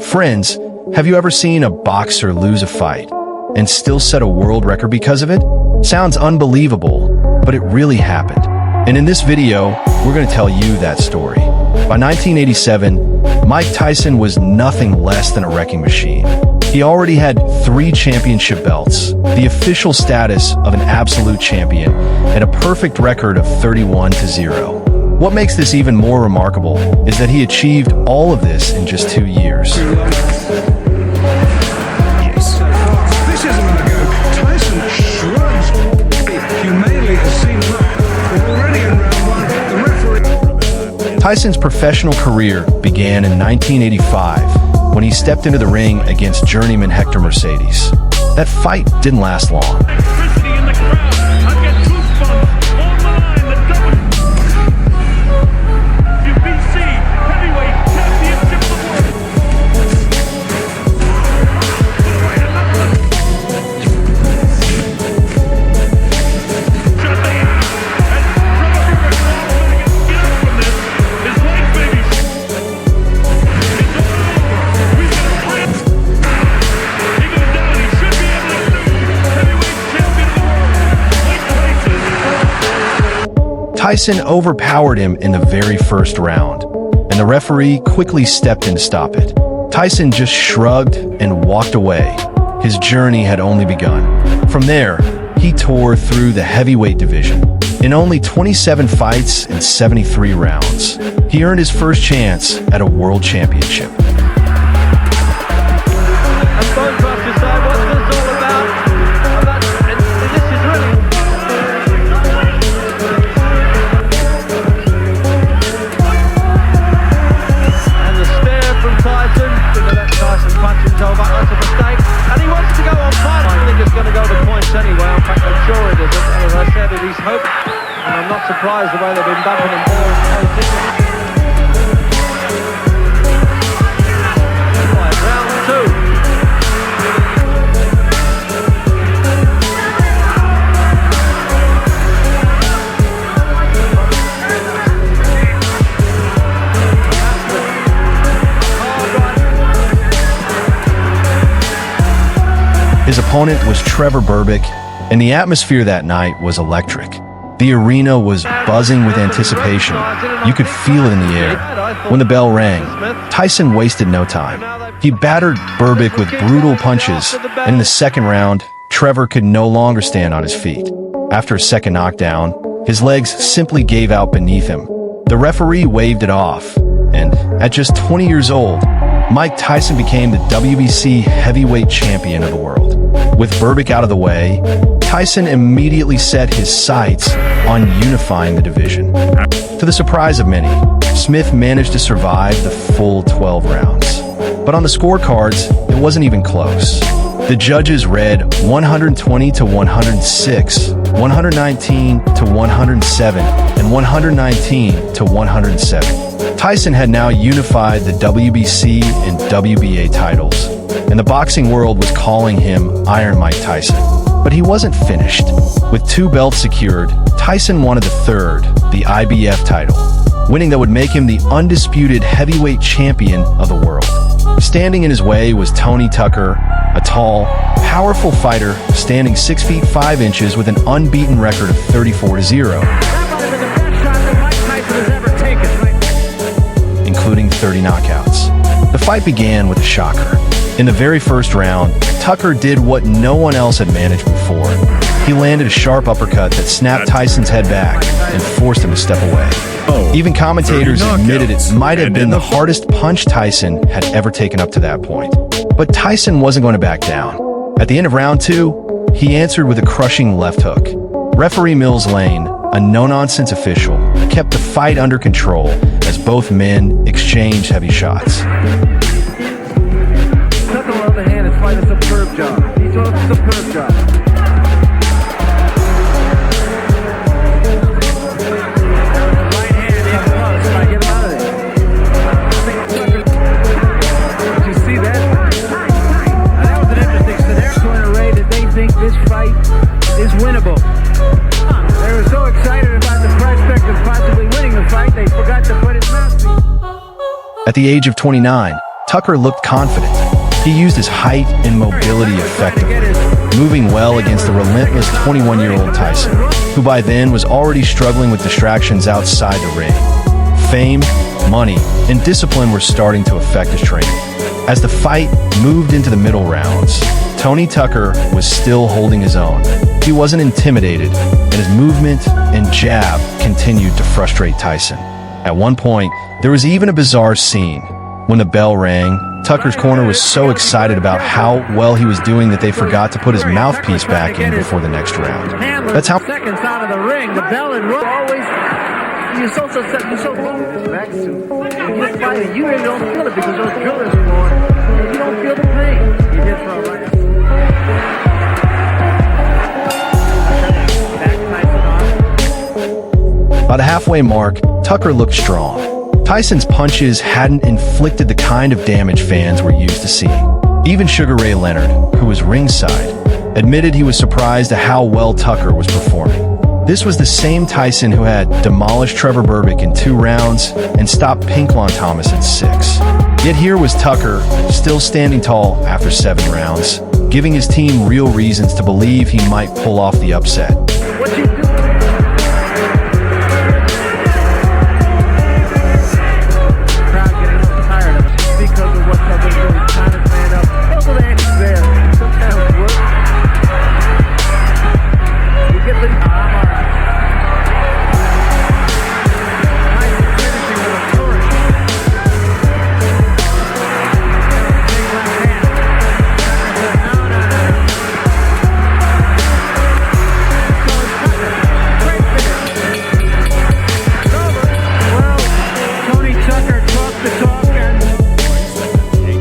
Friends, have you ever seen a boxer lose a fight and still set a world record because of it? Sounds unbelievable, but it really happened. And in this video, we're going to tell you that story. By 1987, Mike Tyson was nothing less than a wrecking machine. He already had 3 championship belts, the official status of an absolute champion, and a perfect record of 31-0. What makes this even more remarkable is that he achieved all of this in just 2 years. Yes. This isn't going to go. Tyson shrugs. Humanely has seen already in round 1. The referee. Tyson's professional career began in 1985 when he stepped into the ring against journeyman Hector Mercedes. That fight didn't last long. Tyson overpowered him in the very first round, and the referee quickly stepped in to stop it. Tyson just shrugged and walked away. His journey had only begun. From there, he tore through the heavyweight division. In only 27 fights and 73 rounds, he earned his first chance at a world championship. I'm not surprised the way they've been bumping him down. Round 2. His opponent was Trevor Berbick, and the atmosphere that night was electric. The arena was buzzing with anticipation. You could feel it in the air. When the bell rang, Tyson wasted no time. He battered Berbick with brutal punches, and in the second round, Trevor could no longer stand on his feet. After a second knockdown, his legs simply gave out beneath him. The referee waved it off, and at just 20 years old, Mike Tyson became the WBC heavyweight champion of the world. With Berbick out of the way, Tyson immediately set his sights on unifying the division. To the surprise of many, Smith managed to survive the full 12 rounds. But on the scorecards, it wasn't even close. The judges read 120-106, 119-107, and 119-107. Tyson had now unified the WBC and WBA titles, and the boxing world was calling him Iron Mike Tyson. But he wasn't finished. With 2 belts secured, Tyson wanted the third, the IBF title, winning that would make him the undisputed heavyweight champion of the world. Standing in his way was Tony Tucker, a tall, powerful fighter standing 6 feet 5 inches with an unbeaten record of 34-0, including 30 knockouts. The fight began with a shocker. In the very first round, Tucker did what no one else had managed before. He landed a sharp uppercut that snapped Tyson's head back and forced him to step away. Even commentators admitted it might have been the hardest punch Tyson had ever taken up to that point. But Tyson wasn't going to back down. At the end of round 2, he answered with a crushing left hook. Referee Mills Lane, a no-nonsense official, kept the fight under control as both men exchanged heavy shots. Quite a superb job. He's doing a superb job. Right hand in close. Try to get him out of there. Did you see that? That was an interesting scenario, Ray, that they think this fight is winnable. They were so excited about the prospect of possibly winning the fight, they forgot to put his mouthpiece. At the age of 29, Tucker looked confident. He used his height and mobility effectively, moving well against the relentless 21-year-old Tyson, who by then was already struggling with distractions outside the ring. Fame, money, and discipline were starting to affect his training. As the fight moved into the middle rounds, Tony Tucker was still holding his own. He wasn't intimidated, and his movement and jab continued to frustrate Tyson. At one point, there was even a bizarre scene. When the bell rang, Tucker's corner was so excited about how well he was doing that they forgot to put his mouthpiece back in before the next round. That's how seconds out of the ring, the bell and roll always. You're so back to you're fighting. You really don't feel it because those drillers are going. And you don't feel the pain. You hit throw right. By the halfway mark, Tucker looked strong. Tyson's punches hadn't inflicted the kind of damage fans were used to seeing. Even Sugar Ray Leonard, who was ringside, admitted he was surprised at how well Tucker was performing. This was the same Tyson who had demolished Trevor Berbick in 2 rounds and stopped Pinklon Thomas in 6. Yet here was Tucker, still standing tall after 7 rounds, giving his team real reasons to believe he might pull off the upset. What you do?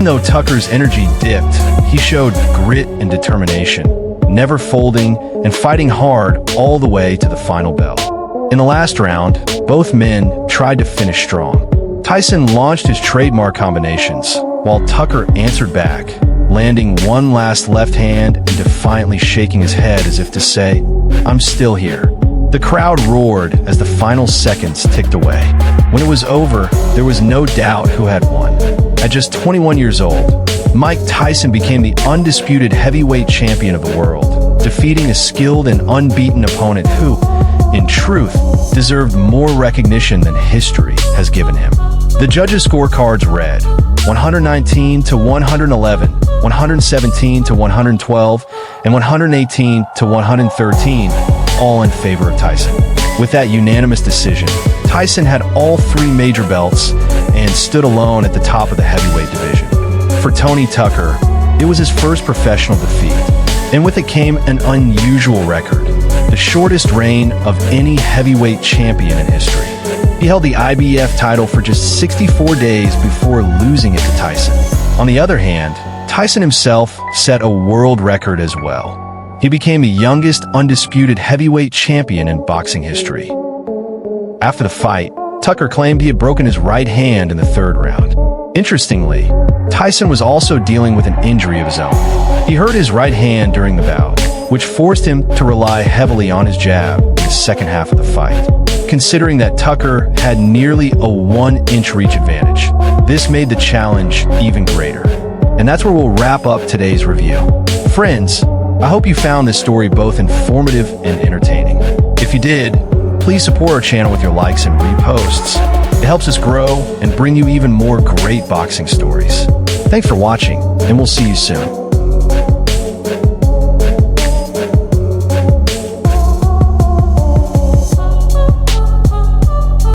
Though Tucker's energy dipped, he showed grit and determination, never folding and fighting hard all the way to the final bell. In the last round, both men tried to finish strong. Tyson launched his trademark combinations, while Tucker answered back, landing one last left hand and defiantly shaking his head as if to say, "I'm still here." The crowd roared as the final seconds ticked away. When it was over, there was no doubt who had won. At just 21 years old, Mike Tyson became the undisputed heavyweight champion of the world, defeating a skilled and unbeaten opponent who, in truth, deserved more recognition than history has given him. The judges' scorecards read 119 to 111, 117 to 112, and 118 to 113, all in favor of Tyson. With that unanimous decision, Tyson had all 3 major belts and stood alone at the top of the heavyweight division. For Tony Tucker, it was his first professional defeat, and with it came an unusual record, the shortest reign of any heavyweight champion in history. He held the IBF title for just 64 days before losing it to Tyson. On the other hand, Tyson himself set a world record as well. He became the youngest undisputed heavyweight champion in boxing history. After the fight, Tucker claimed he had broken his right hand in the 3rd round. Interestingly, Tyson was also dealing with an injury of his own. He hurt his right hand during the bout, which forced him to rely heavily on his jab in the second half of the fight. Considering that Tucker had nearly a 1-inch reach advantage, this made the challenge even greater. And that's where we'll wrap up today's review. Friends, I hope you found this story both informative and entertaining. If you did, please support our channel with your likes and reposts. It helps us grow and bring you even more great boxing stories. Thanks for watching, and we'll see you soon.